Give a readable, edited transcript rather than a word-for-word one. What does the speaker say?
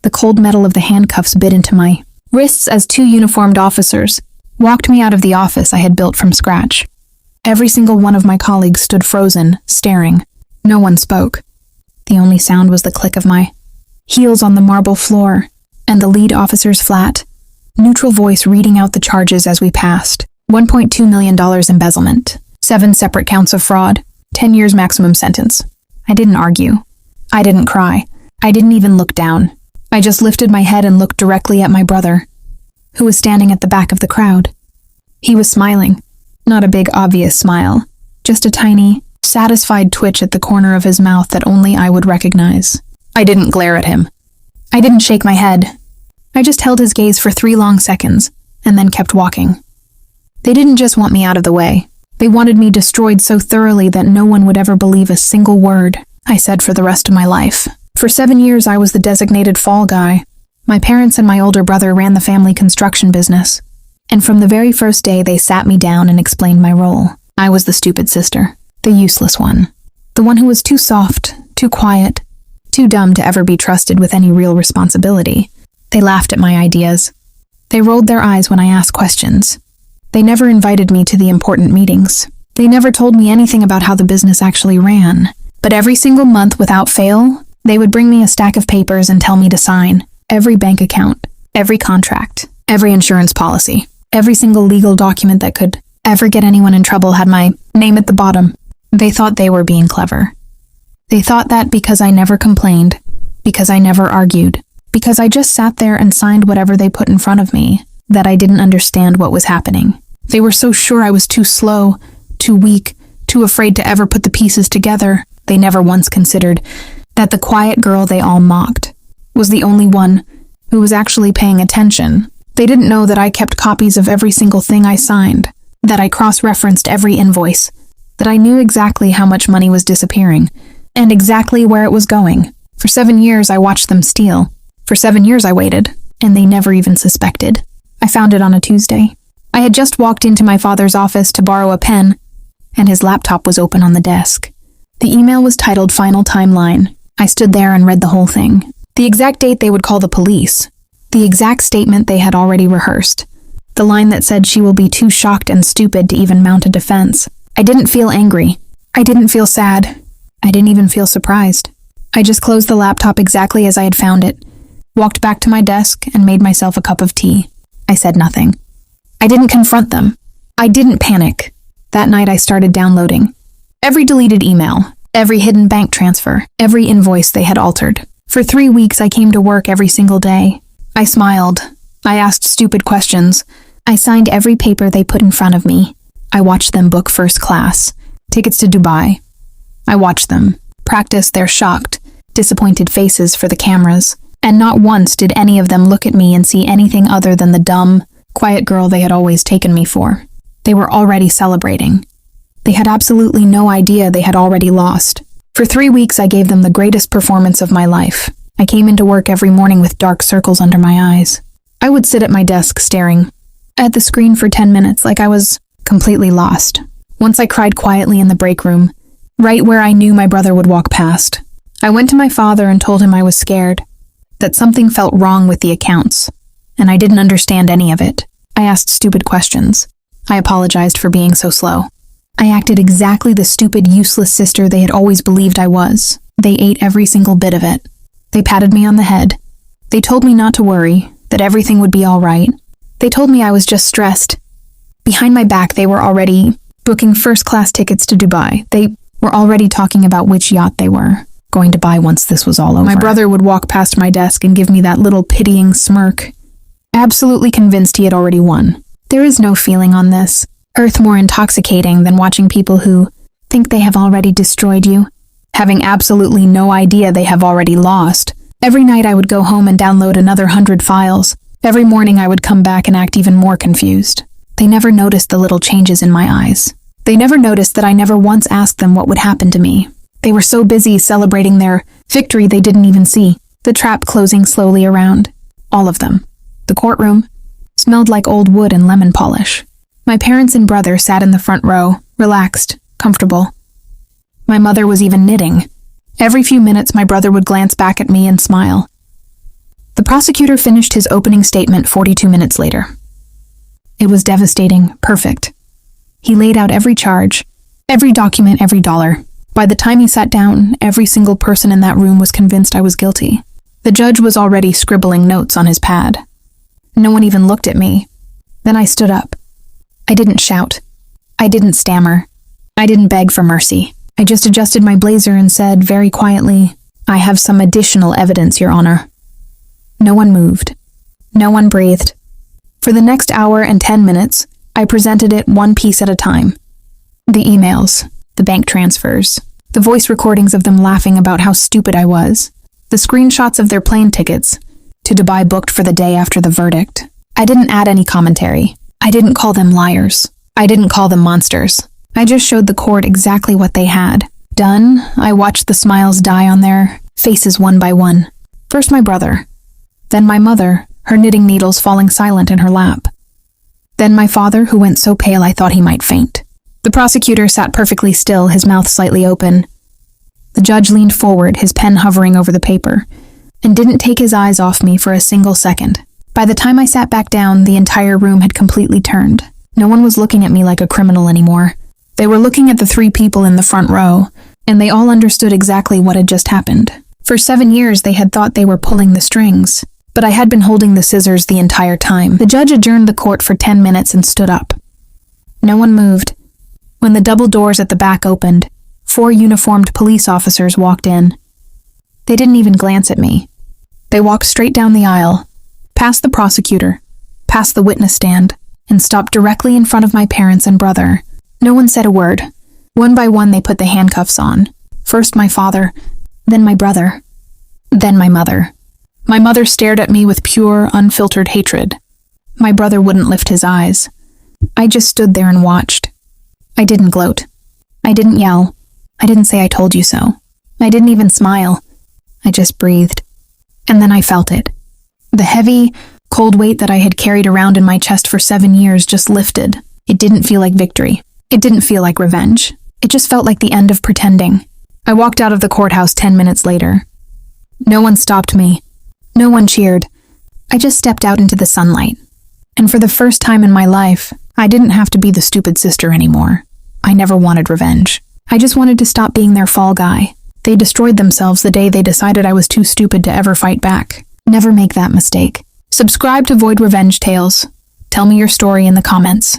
The cold metal of the handcuffs bit into my wrists as two uniformed officers walked me out of the office I had built from scratch. Every single one of my colleagues stood frozen, staring. No one spoke. The only sound was the click of my heels on the marble floor and the lead officer's flat, neutral voice reading out the charges as we passed. $1.2 million embezzlement, 7 separate counts of fraud, 10 years maximum sentence. I didn't argue. I didn't cry. I didn't even look down. I just lifted my head and looked directly at my brother, who was standing at the back of the crowd. He was smiling. Not a big, obvious smile, just a tiny, satisfied twitch at the corner of his mouth that only I would recognize. I didn't glare at him. I didn't shake my head. I just held his gaze for 3 long seconds, and then kept walking. They didn't just want me out of the way. They wanted me destroyed so thoroughly that no one would ever believe a single word I said for the rest of my life. For 7 years, I was the designated fall guy. My parents and my older brother ran the family construction business. And from the very first day, they sat me down and explained my role. I was the stupid sister, the useless one, the one who was too soft, too quiet, too dumb to ever be trusted with any real responsibility. They laughed at my ideas. They rolled their eyes when I asked questions. They never invited me to the important meetings. They never told me anything about how the business actually ran. But every single month, without fail, they would bring me a stack of papers and tell me to sign every bank account, every contract, every insurance policy. Every single legal document that could ever get anyone in trouble had my name at the bottom. They thought they were being clever. They thought that because I never complained, because I never argued, because I just sat there and signed whatever they put in front of me, that I didn't understand what was happening. They were so sure I was too slow, too weak, too afraid to ever put the pieces together. They never once considered that the quiet girl they all mocked was the only one who was actually paying attention. They didn't know that I kept copies of every single thing I signed, that I cross-referenced every invoice, that I knew exactly how much money was disappearing, and exactly where it was going. For 7 years, I watched them steal. For 7 years, I waited, and they never even suspected. I found it on a Tuesday. I had just walked into my father's office to borrow a pen, and his laptop was open on the desk. The email was titled Final Timeline. I stood there and read the whole thing. The exact date they would call the police. The exact statement they had already rehearsed. The line that said she will be too shocked and stupid to even mount a defense. I didn't feel angry. I didn't feel sad. I didn't even feel surprised. I just closed the laptop exactly as I had found it, walked back to my desk, and made myself a cup of tea. I said nothing. I didn't confront them. I didn't panic. That night I started downloading every deleted email, every hidden bank transfer, every invoice they had altered. For 3 weeks I came to work every single day. I smiled. I asked stupid questions. I signed every paper they put in front of me. I watched them book first class, tickets to Dubai. I watched them practice their shocked, disappointed faces for the cameras, and not once did any of them look at me and see anything other than the dumb, quiet girl they had always taken me for. They were already celebrating. They had absolutely no idea they had already lost. For 3 weeks I gave them the greatest performance of my life. I came into work every morning with dark circles under my eyes. I would sit at my desk staring at the screen for 10 minutes like I was completely lost. Once I cried quietly in the break room, right where I knew my brother would walk past. I went to my father and told him I was scared, that something felt wrong with the accounts, and I didn't understand any of it. I asked stupid questions. I apologized for being so slow. I acted exactly the stupid, useless sister they had always believed I was. They ate every single bit of it. They patted me on the head. They told me not to worry, that everything would be all right. They told me I was just stressed. Behind my back, they were already booking first-class tickets to Dubai. They were already talking about which yacht they were going to buy once this was all over. My brother would walk past my desk and give me that little pitying smirk, absolutely convinced he had already won. There is no feeling on this earth more intoxicating than watching people who think they have already destroyed you, having absolutely no idea they have already lost. Every night I would go home and download another 100 files. Every morning I would come back and act even more confused. They never noticed the little changes in my eyes. They never noticed that I never once asked them what would happen to me. They were so busy celebrating their victory they didn't even see the trap closing slowly around. All of them. The courtroom smelled like old wood and lemon polish. My parents and brother sat in the front row, relaxed, comfortable. My mother was even knitting. Every few minutes my brother would glance back at me and smile. The prosecutor finished his opening statement 42 minutes later. It was devastating, perfect. He laid out every charge, every document, every dollar. By the time he sat down, every single person in that room was convinced I was guilty. The judge was already scribbling notes on his pad. No one even looked at me. Then I stood up. I didn't shout. I didn't stammer. I didn't beg for mercy. I just adjusted my blazer and said very quietly, "I have some additional evidence, Your Honor." No one moved. No one breathed. For the next hour and 10 minutes, I presented it one piece at a time. The emails, the bank transfers, the voice recordings of them laughing about how stupid I was, the screenshots of their plane tickets to Dubai booked for the day after the verdict. I didn't add any commentary. I didn't call them liars. I didn't call them monsters. I just showed the court exactly what they had. Done, I watched the smiles die on their faces one by one. First my brother, then my mother, her knitting needles falling silent in her lap. Then my father, who went so pale I thought he might faint. The prosecutor sat perfectly still, his mouth slightly open. The judge leaned forward, his pen hovering over the paper, and didn't take his eyes off me for a single second. By the time I sat back down, the entire room had completely turned. No one was looking at me like a criminal anymore. They were looking at the three people in the front row, and they all understood exactly what had just happened. For 7 years, they had thought they were pulling the strings, but I had been holding the scissors the entire time. The judge adjourned the court for 10 minutes and stood up. No one moved. When the double doors at the back opened, 4 uniformed police officers walked in. They didn't even glance at me. They walked straight down the aisle, past the prosecutor, past the witness stand, and stopped directly in front of my parents and brother. No one said a word. One by one they put the handcuffs on. First my father, then my brother, then my mother. My mother stared at me with pure, unfiltered hatred. My brother wouldn't lift his eyes. I just stood there and watched. I didn't gloat. I didn't yell. I didn't say I told you so. I didn't even smile. I just breathed. And then I felt it. The heavy, cold weight that I had carried around in my chest for 7 years just lifted. It didn't feel like victory. It didn't feel like revenge. It just felt like the end of pretending. I walked out of the courthouse 10 minutes later. No one stopped me. No one cheered. I just stepped out into the sunlight. And for the first time in my life, I didn't have to be the stupid sister anymore. I never wanted revenge. I just wanted to stop being their fall guy. They destroyed themselves the day they decided I was too stupid to ever fight back. Never make that mistake. Subscribe to Void Revenge Tales. Tell me your story in the comments.